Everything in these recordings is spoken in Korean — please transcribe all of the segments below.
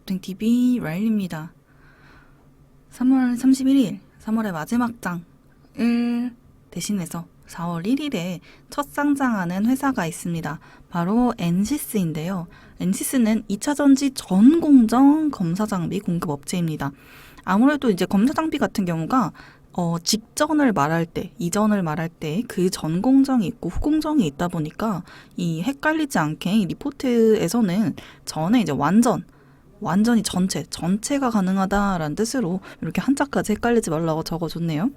집탱TV 라일입니다. 3월 31일, 3월의 마지막 장을 대신해서 4월 1일에 첫 상장하는 회사가 있습니다. 바로 엔시스인데요. 엔시스는 2차 전지 전 공정 검사 장비 공급 업체입니다. 아무래도 이제 검사 장비 같은 경우가 직전을 말할 때, 이전을 말할 때 그 전 공정이 있고 후 공정이 있다 보니까 이 헷갈리지 않게 이 리포트에서는 전에 이제 완전히 전체가 가능하다라는 뜻으로 이렇게 한자까지 헷갈리지 말라고 적어줬네요.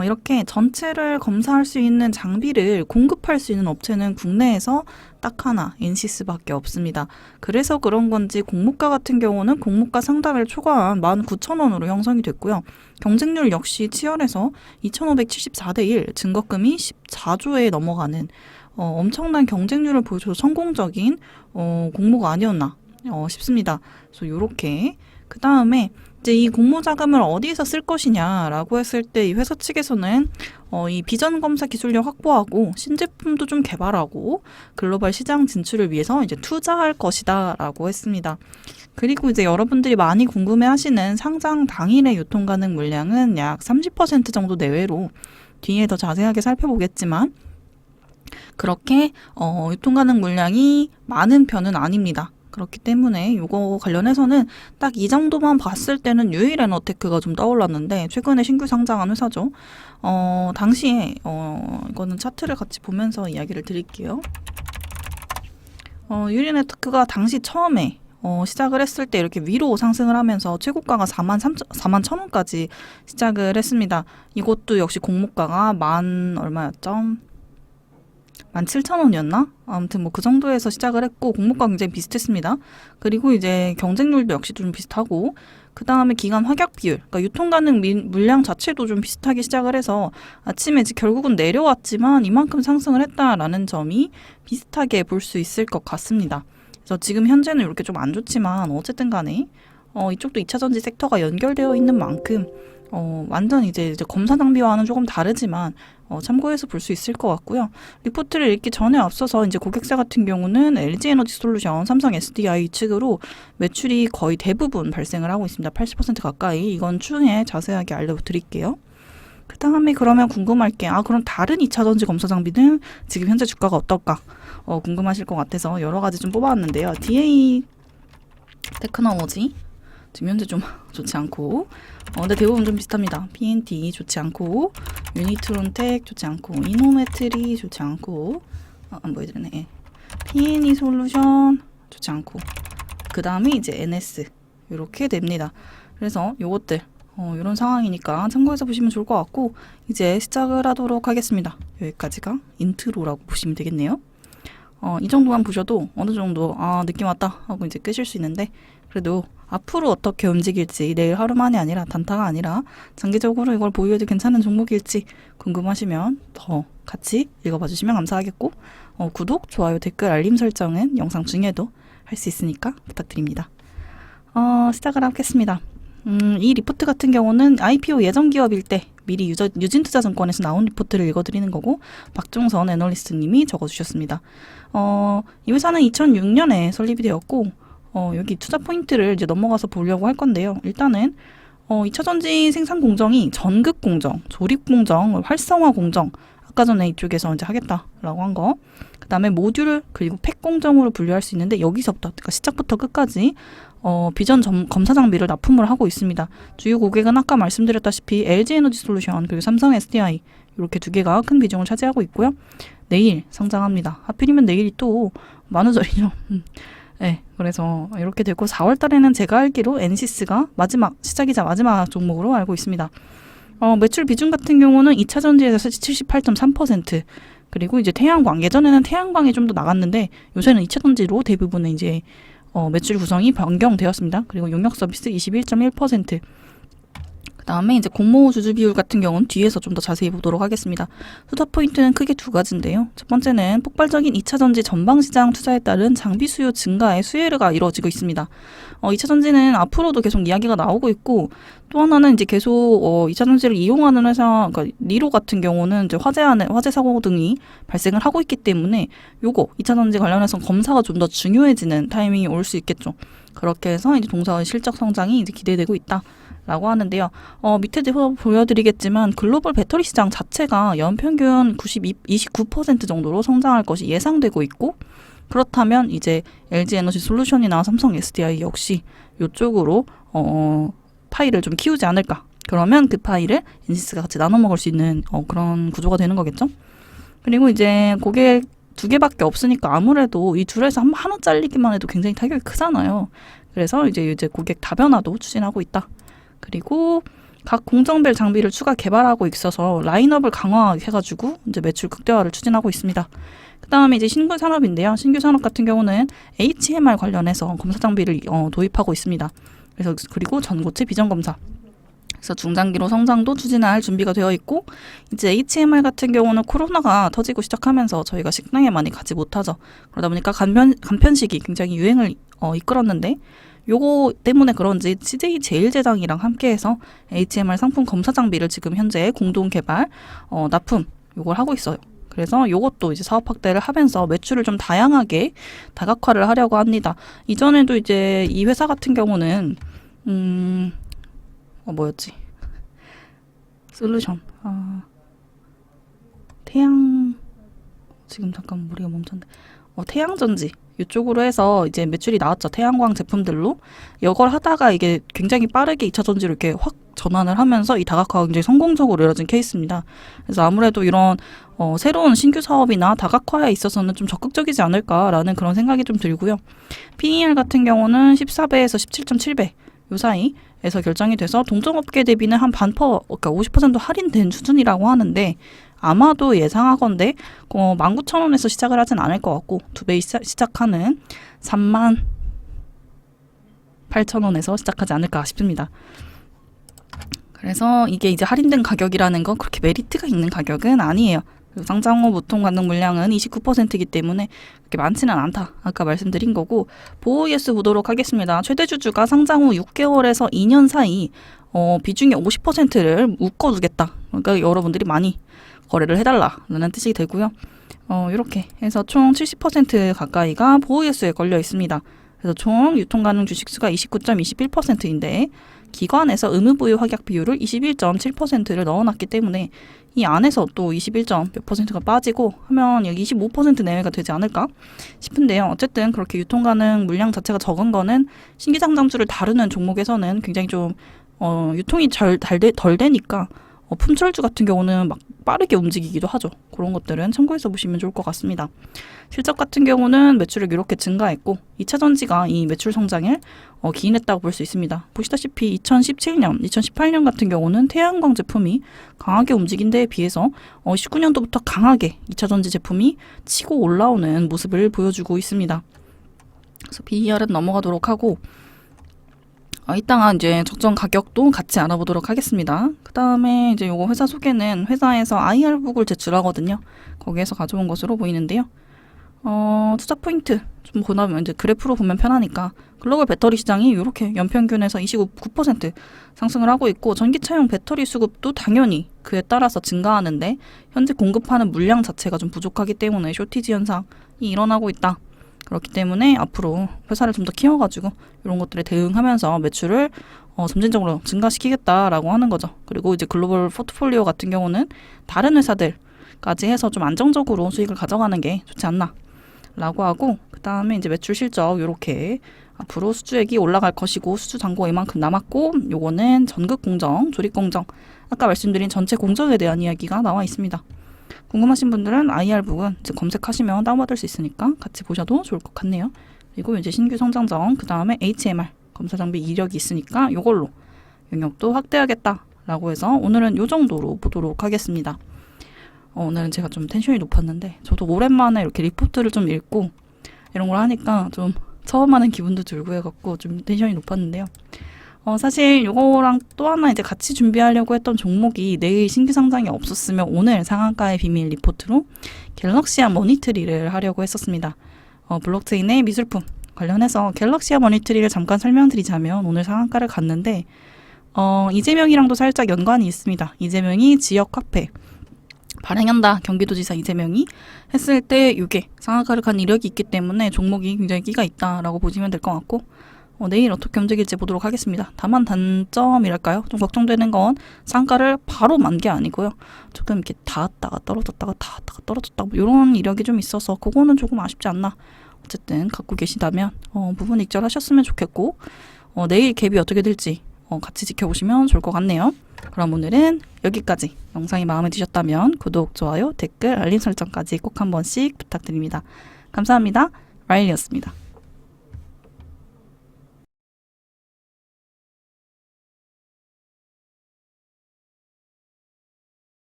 이렇게 전체를 검사할 수 있는 장비를 공급할 수 있는 업체는 국내에서 딱 하나, 엔시스밖에 없습니다. 그래서 그런 건지 공모가 같은 경우는 공모가 상단을 초과한 19,000원으로 형성이 됐고요. 경쟁률 역시 치열해서 2,574대 1, 증거금이 14조에 넘어가는 엄청난 경쟁률을 보여줘서 성공적인 공모가 아니었나 싶습니다. 그래서 요렇게 그 다음에 이제 이 공모 자금을 어디에서 쓸 것이냐라고 했을 때 이 회사 측에서는 이 비전 검사 기술력 확보하고 신제품도 좀 개발하고 글로벌 시장 진출을 위해서 이제 투자할 것이다라고 했습니다. 그리고 이제 여러분들이 많이 궁금해하시는 상장 당일의 유통 가능 물량은 약 30% 정도 내외로 뒤에 더 자세하게 살펴보겠지만 그렇게 유통 가능 물량이 많은 편은 아닙니다. 그렇기 때문에 이거 관련해서는 딱 이 정도만 봤을 때는 유일에너테크가 좀 떠올랐는데 최근에 신규 상장한 회사죠. 당시에 이거는 차트를 같이 보면서 이야기를 드릴게요. 유일에너테크가 당시 처음에 시작을 했을 때 이렇게 위로 상승을 하면서 최고가가 41,000원까지 시작을 했습니다. 이것도 역시 공모가가 얼마였죠? 17,000원이었나? 아무튼 뭐 그 정도에서 시작을 했고 공모가 굉장히 비슷했습니다. 그리고 이제 경쟁률도 역시 좀 비슷하고 그 다음에 기간 확약 비율, 그러니까 유통 가능 물량 자체도 좀 비슷하게 시작을 해서 아침에 이제 결국은 내려왔지만 이만큼 상승을 했다라는 점이 비슷하게 볼 수 있을 것 같습니다. 그래서 지금 현재는 이렇게 좀 안 좋지만 어쨌든 간에 이쪽도 2차 전지 섹터가 연결되어 있는 만큼 완전 이제 검사 장비와는 조금 다르지만 참고해서 볼 수 있을 것 같고요. 리포트를 읽기 전에 앞서서 이제 고객사 같은 경우는 LG 에너지 솔루션, 삼성 SDI 측으로 매출이 거의 대부분 발생을 하고 있습니다. 80% 가까이. 이건 추후에 자세하게 알려드릴게요. 그 다음에 그러면 궁금할 게 그럼 다른 2차 전지 검사 장비는 지금 현재 주가가 어떨까 궁금하실 것 같아서 여러 가지 좀 뽑아왔는데요. DA 테크놀로지 지금 현재 좀 좋지 않고 근데 대부분 좀 비슷합니다. PNT 좋지 않고 유니트론텍 좋지 않고 이노메트리 좋지 않고 안 보여드리네. PNE 솔루션 좋지 않고 그 다음에 이제 NS 이렇게 됩니다. 그래서 요것들 이런 상황이니까 참고해서 보시면 좋을 것 같고 이제 시작을 하도록 하겠습니다. 여기까지가 인트로라고 보시면 되겠네요. 이 정도만 보셔도 어느 정도 느낌 왔다 하고 이제 끄실 수 있는데 그래도 앞으로 어떻게 움직일지 내일 하루만이 아니라 단타가 아니라 장기적으로 이걸 보유해도 괜찮은 종목일지 궁금하시면 더 같이 읽어봐 주시면 감사하겠고 구독, 좋아요, 댓글, 알림 설정은 영상 중에도 할 수 있으니까 부탁드립니다. 시작을 하겠습니다. 이 리포트 같은 경우는 IPO 예정 기업일 때 미리 유진투자증권에서 나온 리포트를 읽어드리는 거고 박종선 애널리스트님이 적어주셨습니다. 이 회사는 2006년에 설립이 되었고 여기 투자 포인트를 이제 넘어가서 보려고 할 건데요. 일단은 2차 전지 생산 공정이 전극 공정, 조립 공정, 활성화 공정 아까 전에 이쪽에서 이제 하겠다라고 한 거. 그 다음에 모듈 그리고 팩 공정으로 분류할 수 있는데 여기서부터 그러니까 시작부터 끝까지 비전 검사 장비를 납품을 하고 있습니다. 주요 고객은 아까 말씀드렸다시피 LG 에너지 솔루션 그리고 삼성 SDI 이렇게 두 개가 큰 비중을 차지하고 있고요. 내일 상장합니다. 하필이면 내일이 또 만우절이죠. 네, 그래서 이렇게 되고 4월 달에는 제가 알기로 엔시스가 시작이자 마지막 종목으로 알고 있습니다. 매출 비중 같은 경우는 2차 전지에서 78.3% 그리고 이제 태양광 예전에는 태양광이 좀 더 나갔는데 요새는 2차 전지로 대부분의 이제 매출 구성이 변경되었습니다. 그리고 용역 서비스 21.1%. 그 다음에 이제 공모 주주 비율 같은 경우는 뒤에서 좀 더 자세히 보도록 하겠습니다. 투자 포인트는 크게 두 가지인데요. 첫 번째는 폭발적인 2차 전지 전방 시장 투자에 따른 장비 수요 증가의 수혜가 이루어지고 있습니다. 2차 전지는 앞으로도 계속 이야기가 나오고 있고 또 하나는 이제 계속 2차 전지를 이용하는 회사, 그러니까 리로 같은 경우는 이제 화재 사고 등이 발생을 하고 있기 때문에 요거 2차 전지 관련해서 검사가 좀 더 중요해지는 타이밍이 올 수 있겠죠. 그렇게 해서 이제 동사의 실적 성장이 이제 기대되고 있다라고 하는데요. 밑에도 보여드리겠지만 글로벌 배터리 시장 자체가 연평균 29% 정도로 성장할 것이 예상되고 있고, 그렇다면 이제 LG 에너지 솔루션이나 삼성 SDI 역시 이쪽으로 파이를 좀 키우지 않을까. 그러면 그 파이를 엔시스가 같이 나눠 먹을 수 있는 그런 구조가 되는 거겠죠. 그리고 이제 고객 2개밖에 없으니까 아무래도 이 둘에서 하나 잘리기만 해도 굉장히 타격이 크잖아요. 그래서 이제 고객 다변화도 추진하고 있다. 그리고 각 공정별 장비를 추가 개발하고 있어서 라인업을 강화해가지고 이제 매출 극대화를 추진하고 있습니다. 그 다음에 이제 신규 산업인데요. 신규 산업 같은 경우는 HMR 관련해서 검사 장비를 도입하고 있습니다. 그리고 전고체 비전 검사. 그래서 중장기로 성장도 추진할 준비가 되어 있고, 이제 HMR 같은 경우는 코로나가 터지고 시작하면서 저희가 식당에 많이 가지 못하죠. 그러다 보니까 간편식이 굉장히 유행을 이끌었는데, 요거 때문에 그런지 CJ 제일제당이랑 함께해서 HMR 상품 검사 장비를 지금 현재 공동 개발, 납품 요걸 하고 있어요. 그래서 요것도 이제 사업 확대를 하면서 매출을 좀 다양하게 다각화를 하려고 합니다. 이전에도 이제 이 회사 같은 경우는 뭐였지? 솔루션. 지금 잠깐 머리가 멈췄는데. 태양전지. 이쪽으로 해서 이제 매출이 나왔죠. 태양광 제품들로. 이걸 하다가 이게 굉장히 빠르게 2차 전지로 이렇게 확 전환을 하면서 이 다각화가 굉장히 성공적으로 이루어진 케이스입니다. 그래서 아무래도 이런 새로운 신규 사업이나 다각화에 있어서는 좀 적극적이지 않을까라는 그런 생각이 좀 들고요. PER 같은 경우는 14배에서 17.7배 요 사이에서 결정이 돼서 동종업계 대비는 한 그러니까 50% 할인된 수준이라고 하는데, 아마도 예상하건대 19,000원에서 시작을 하진 않을 것 같고 2배 시작하는 38,000원에서 시작하지 않을까 싶습니다. 그래서 이게 이제 할인된 가격이라는 건 그렇게 메리트가 있는 가격은 아니에요. 상장 후 무통 가능 물량은 29%이기 때문에 그렇게 많지는 않다. 아까 말씀드린 거고, 보호 ES 보도록 하겠습니다. 최대 주주가 상장 후 6개월에서 2년 사이 비중의 50%를 묶어두겠다. 그러니까 여러분들이 많이 거래를 해달라는 뜻이 되고요. 이렇게 해서 총 70% 가까이가 보호 ES에 걸려 있습니다. 그래서 총 유통 가능 주식수가 29.21%인데 기관에서 의무 보유 확약 비율을 21.7%를 넣어놨기 때문에 이 안에서 또 21점 몇 %가 빠지고 하면 여기 25% 내외가 되지 않을까 싶은데요. 어쨌든 그렇게 유통 가능 물량 자체가 적은 거는 신규 상장주를 다루는 종목에서는 굉장히 좀 유통이 덜 되니까 품절주 같은 경우는 막 빠르게 움직이기도 하죠. 그런 것들은 참고해서 보시면 좋을 것 같습니다. 실적 같은 경우는 매출을 이렇게 증가했고 2차 전지가 이 매출 성장을 기인했다고 볼 수 있습니다. 보시다시피 2017년, 2018년 같은 경우는 태양광 제품이 강하게 움직인 데에 비해서 19년도부터 강하게 2차 전지 제품이 치고 올라오는 모습을 보여주고 있습니다. 그래서 BER은 넘어가도록 하고 이따가 이제 적정 가격도 같이 알아보도록 하겠습니다. 그 다음에 이제 요거 회사 소개는 회사에서 IR북을 제출하거든요. 거기에서 가져온 것으로 보이는데요. 투자 포인트 좀 보면 이제 그래프로 보면 편하니까 글로벌 배터리 시장이 이렇게 연평균에서 29% 상승을 하고 있고, 전기차용 배터리 수급도 당연히 그에 따라서 증가하는데 현재 공급하는 물량 자체가 좀 부족하기 때문에 쇼티지 현상이 일어나고 있다. 그렇기 때문에 앞으로 회사를 좀 더 키워가지고 이런 것들에 대응하면서 매출을 점진적으로 증가시키겠다라고 하는 거죠. 그리고 이제 글로벌 포트폴리오 같은 경우는 다른 회사들까지 해서 좀 안정적으로 수익을 가져가는 게 좋지 않나 라고 하고, 그 다음에 이제 매출 실적 이렇게 앞으로 수주액이 올라갈 것이고 수주 잔고가 이만큼 남았고, 요거는 전극 공정, 조립 공정, 아까 말씀드린 전체 공정에 대한 이야기가 나와 있습니다. 궁금하신 분들은 IR북은 이제 검색하시면 다운받을 수 있으니까 같이 보셔도 좋을 것 같네요. 그리고 이제 신규 성장점, 그 다음에 HMR 검사 장비 이력이 있으니까 이걸로 영역도 확대하겠다라고 해서 오늘은 요 정도로 보도록 하겠습니다. 오늘은 제가 좀 텐션이 높았는데 저도 오랜만에 이렇게 리포트를 좀 읽고 이런 걸 하니까 좀 처음 하는 기분도 들고 해갖고 좀 텐션이 높았는데요. 사실 요거랑 또 하나 이제 같이 준비하려고 했던 종목이 내일 신규 상장이 없었으면 오늘 상한가의 비밀 리포트로 갤럭시아 머니트리를 하려고 했었습니다. 블록체인의 미술품 관련해서 갤럭시아 머니트리를 잠깐 설명드리자면 오늘 상한가를 갔는데 이재명이랑도 살짝 연관이 있습니다. 이재명이 지역 화폐 발행한다, 경기도지사 이재명이 했을 때 이게 상한가를 간 이력이 있기 때문에 종목이 굉장히 끼가 있다라고 보시면 될 것 같고, 내일 어떻게 움직일지 보도록 하겠습니다. 다만 단점이랄까요? 좀 걱정되는 건 상가를 바로 만 게 아니고요. 조금 이렇게 닿았다가 떨어졌다가 닿았다가 떨어졌다가 뭐 이런 이력이 좀 있어서 그거는 조금 아쉽지 않나. 어쨌든 갖고 계시다면 부분 익절하셨으면 좋겠고 내일 갭이 어떻게 될지 같이 지켜보시면 좋을 것 같네요. 그럼 오늘은 여기까지. 영상이 마음에 드셨다면 구독, 좋아요, 댓글, 알림 설정까지 꼭 한 번씩 부탁드립니다. 감사합니다. 라일리였습니다.